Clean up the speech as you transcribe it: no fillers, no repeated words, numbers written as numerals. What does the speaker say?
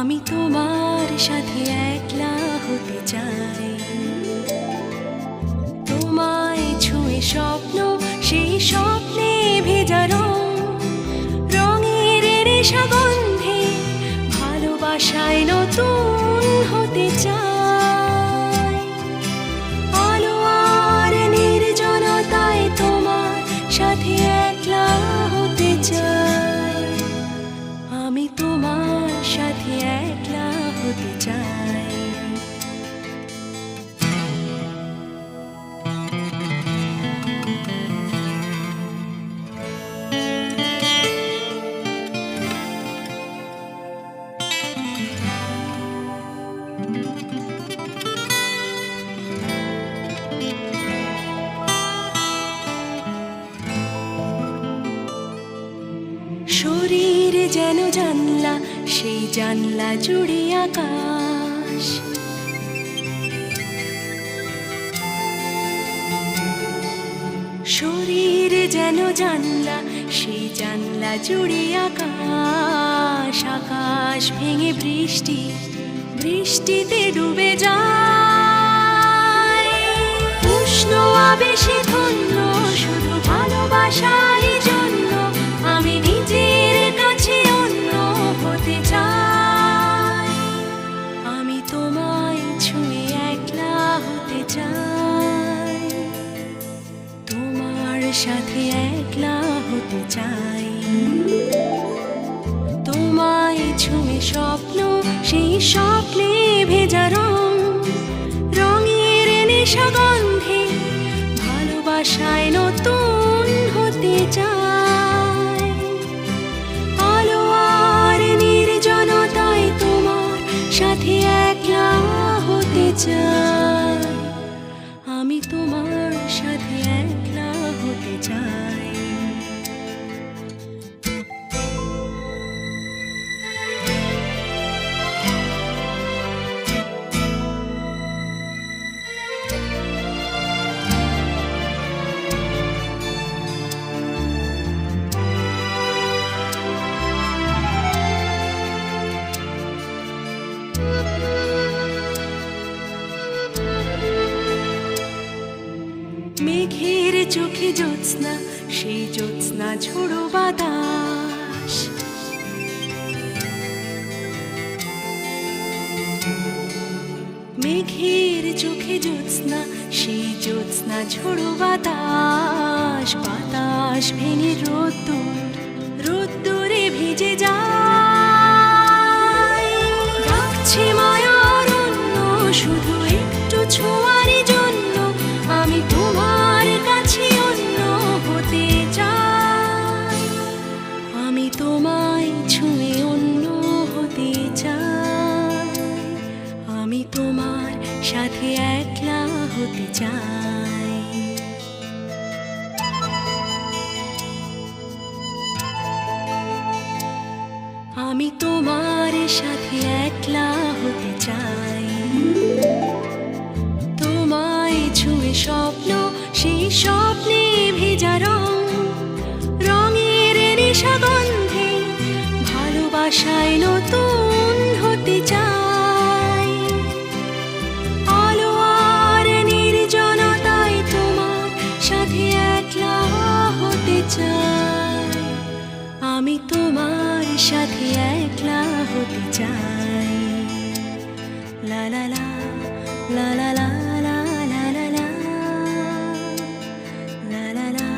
আমি তোমার সাথে একলা হতে চাই, তোমায় ছুঁয়ে স্বপ্ন, সেই স্বপ্নে ভেজা রং, রঙের নেশা গন্ধে ভালোবাসায় নতুন হতে চাই। আলো আর নির্জনতায় তোমার সাথে একলা হতে চাই, আমি তোমার সাথে একলা হতে চাই। শরীর যেন জানলা, সেই জানলা জুড়ে আকাশ, শরীর যেন জানলা, সেই জানলা জুড়ে আকাশ, আকাশ ভেঙে বৃষ্টি, বৃষ্টিতে ডুবে যায়। উষ্ণ আবেশে ধন্য শুধু ভালোবাসার জন্য, আমি নিজের কাছে অন্য হতে চাই। আমি তোমায় ছুঁয়ে একলা হতে চাই, তোমার সাথে একলা হতে চাই। তোমায় ছুঁয়ে স্বপ্ন, সেই স্বপ্নে ভেজা রং, রঙের নেশা গন্ধে ভালোবাসায় নতুন হতে চাই। আলো আর নির্জনতায় তোমার সাথে একলা হতে চাই, আমি তোমার সাথে একলা হতে চাই। মেঘের চোখে জ্যোৎস্না, সেই জ্যোৎস্না ঝোড়ো বাতাস, মেঘের চোখে জ্যোৎস্না, সেই জ্যোৎস্না ঝোড়ো বাতাস, বাতাস ভেঙে রোদ্দুর, রোদ্দুরে ভিজে যায়। ডাকছে মায়ার অন্য শুধু একটু ছোঁয়ার জন্য, আমি তোমার কাছে অন্য হতে চাই। আমি তোমায় ছুঁয়ে অন্য হতে চাই, আমি তোমার সাথে একলা হতে চাই। আমি তোমার সাথে একলা হতে চাই, তোমায় ছুঁয়ে স্বপ্ন, সেই স্বপ্নে ভেজা রং, রঙের নেশা গন্ধে ভালোবাসায় নতুন হতে চাই। আলো আর নির্জনতায় তোমার সাথে একলা হতে চাই, আমি তোমার সাথে একলা হতে চাই। লা লা লা লা লা লা লা লা লা লা লা লা লা